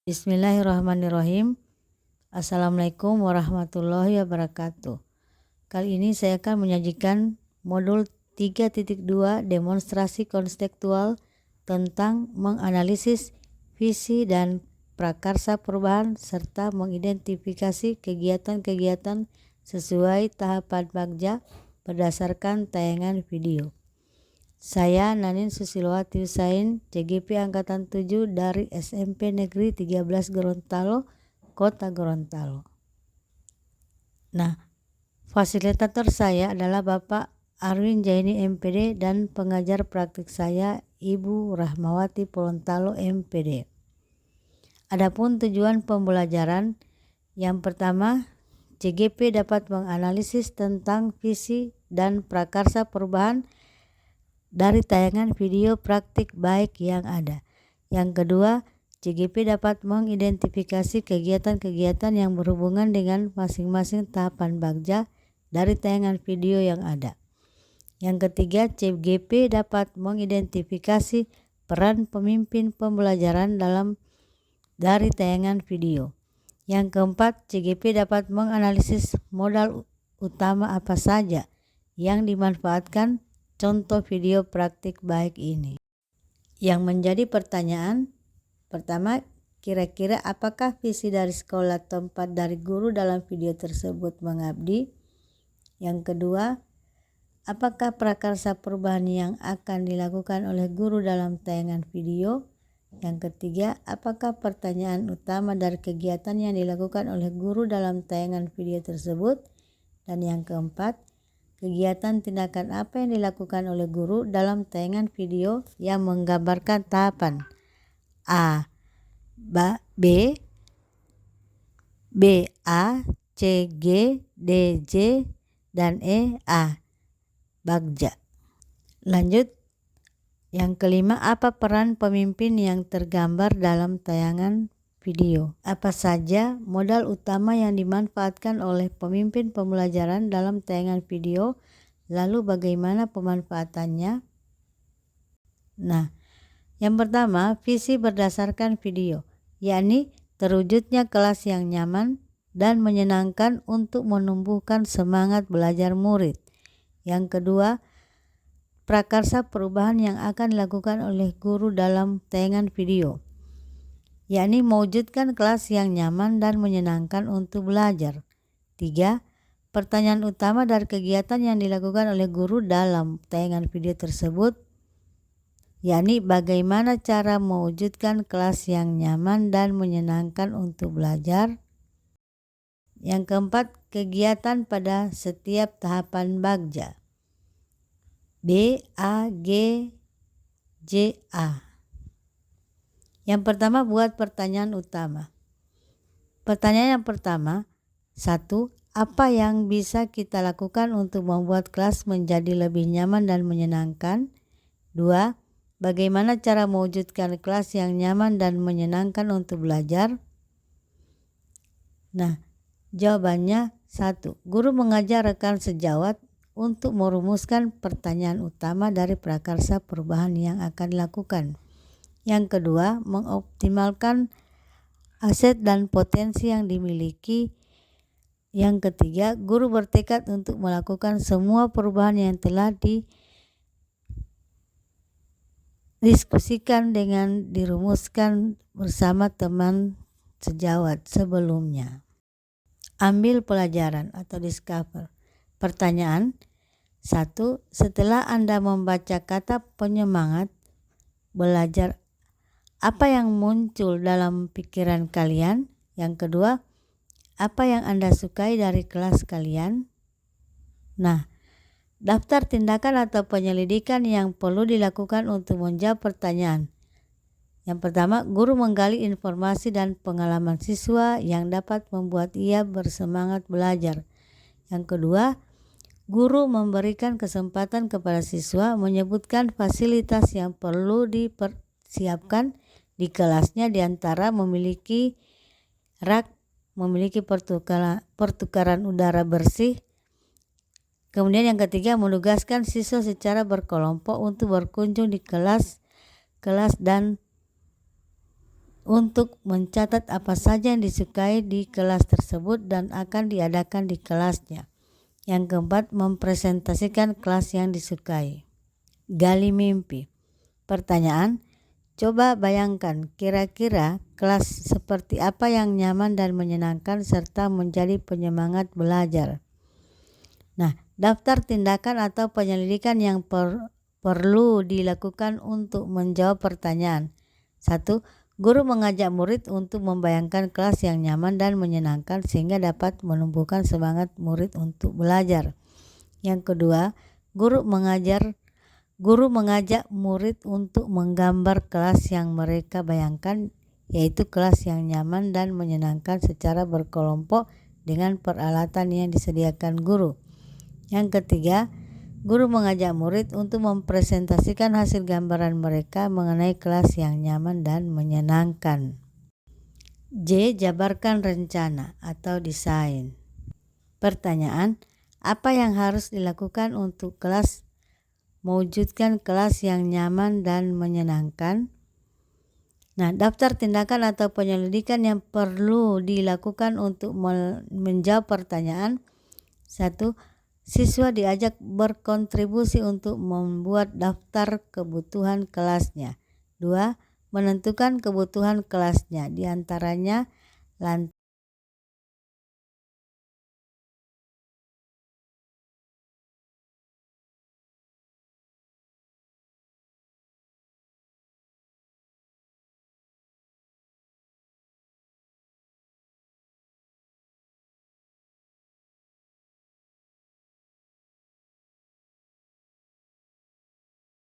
Bismillahirrahmanirrahim. Assalamualaikum warahmatullahi wabarakatuh. Kali ini saya akan menyajikan modul 3.2 demonstrasi konseptual tentang menganalisis visi dan prakarsa perubahan serta mengidentifikasi kegiatan-kegiatan sesuai tahapan bagja berdasarkan tayangan video. Saya Nanin Susilowati Husain, CGP Angkatan 7 dari SMP Negeri 13 Gorontalo, Kota Gorontalo. Nah, fasilitator saya adalah Bapak Arwin Jaini MPD dan pengajar praktik saya Ibu Rahmawati Polontalo MPD. Adapun tujuan pembelajaran, yang pertama, CGP dapat menganalisis tentang visi dan prakarsa perubahan dari tayangan video praktik baik yang ada. Yang kedua, CGP dapat mengidentifikasi kegiatan-kegiatan yang berhubungan dengan masing-masing tahapan bagja dari tayangan video yang ada. Yang ketiga, CGP dapat mengidentifikasi peran pemimpin pembelajaran dari tayangan video. Yang keempat, CGP dapat menganalisis modal utama apa saja yang dimanfaatkan contoh video praktik baik ini. Yang menjadi pertanyaan, pertama, kira-kira apakah visi dari sekolah tempat dari guru dalam video tersebut mengabdi? Yang kedua, apakah prakarsa perubahan yang akan dilakukan oleh guru dalam tayangan video? Yang ketiga, apakah pertanyaan utama dari kegiatan yang dilakukan oleh guru dalam tayangan video tersebut? Dan yang keempat, kegiatan tindakan apa yang dilakukan oleh guru dalam tayangan video yang menggambarkan tahapan A, B, A, C, G, D, J, dan E, A, bagja. Lanjut, yang kelima, apa peran pemimpin yang tergambar dalam tayangan video? Apa saja modal utama yang dimanfaatkan oleh pemimpin pembelajaran dalam tayangan video? Lalu bagaimana pemanfaatannya? Nah, yang pertama, visi berdasarkan video, yakni terwujudnya kelas yang nyaman dan menyenangkan untuk menumbuhkan semangat belajar murid. Yang kedua, prakarsa perubahan yang akan dilakukan oleh guru dalam tayangan video, yakni mewujudkan kelas yang nyaman dan menyenangkan untuk belajar. 3. Pertanyaan utama dari kegiatan yang dilakukan oleh guru dalam tayangan video tersebut, yakni bagaimana cara mewujudkan kelas yang nyaman dan menyenangkan untuk belajar. Yang keempat, kegiatan pada setiap tahapan bagja. B, A, G, J, A. Yang pertama, buat pertanyaan utama. Pertanyaan yang pertama, 1. Apa yang bisa kita lakukan untuk membuat kelas menjadi lebih nyaman dan menyenangkan? 2. Bagaimana cara mewujudkan kelas yang nyaman dan menyenangkan untuk belajar? Nah, jawabannya 1. Guru mengajar rekan sejawat untuk merumuskan pertanyaan utama dari prakarsa perubahan yang akan dilakukan. Yang kedua, mengoptimalkan aset dan potensi yang dimiliki. Yang ketiga, guru bertekad untuk melakukan semua perubahan yang telah didiskusikan dengan dirumuskan bersama teman sejawat sebelumnya. Ambil pelajaran atau discover. Pertanyaan 1. Setelah Anda membaca kata penyemangat belajar, apa yang muncul dalam pikiran kalian? Yang kedua, apa yang Anda sukai dari kelas kalian? Nah, daftar tindakan atau penyelidikan yang perlu dilakukan untuk menjawab pertanyaan. Yang pertama, guru menggali informasi dan pengalaman siswa yang dapat membuat ia bersemangat belajar. Yang kedua, guru memberikan kesempatan kepada siswa menyebutkan fasilitas yang perlu dipersiapkan di kelasnya, diantara memiliki rak, memiliki pertukaran udara bersih. Kemudian yang ketiga, menugaskan siswa secara berkelompok untuk berkunjung di kelas dan untuk mencatat apa saja yang disukai di kelas tersebut dan akan diadakan di kelasnya. Yang keempat, mempresentasikan kelas yang disukai. Gali mimpi. Pertanyaan, coba bayangkan kira-kira kelas seperti apa yang nyaman dan menyenangkan serta menjadi penyemangat belajar. Nah, daftar tindakan atau penyelidikan yang perlu dilakukan untuk menjawab pertanyaan. 1. Guru mengajak murid untuk membayangkan kelas yang nyaman dan menyenangkan sehingga dapat menumbuhkan semangat murid untuk belajar. Yang kedua, guru mengajak murid untuk menggambar kelas yang mereka bayangkan, yaitu kelas yang nyaman dan menyenangkan secara berkelompok dengan peralatan yang disediakan guru. Yang ketiga, guru mengajak murid untuk mempresentasikan hasil gambaran mereka mengenai kelas yang nyaman dan menyenangkan. J. Jabarkan rencana atau desain. Pertanyaan, apa yang harus dilakukan untuk mewujudkan kelas yang nyaman dan menyenangkan? Nah, daftar tindakan atau penyelidikan yang perlu dilakukan untuk menjawab pertanyaan. 1. Siswa diajak berkontribusi untuk membuat daftar kebutuhan kelasnya. 2. Menentukan kebutuhan kelasnya, diantaranya lantai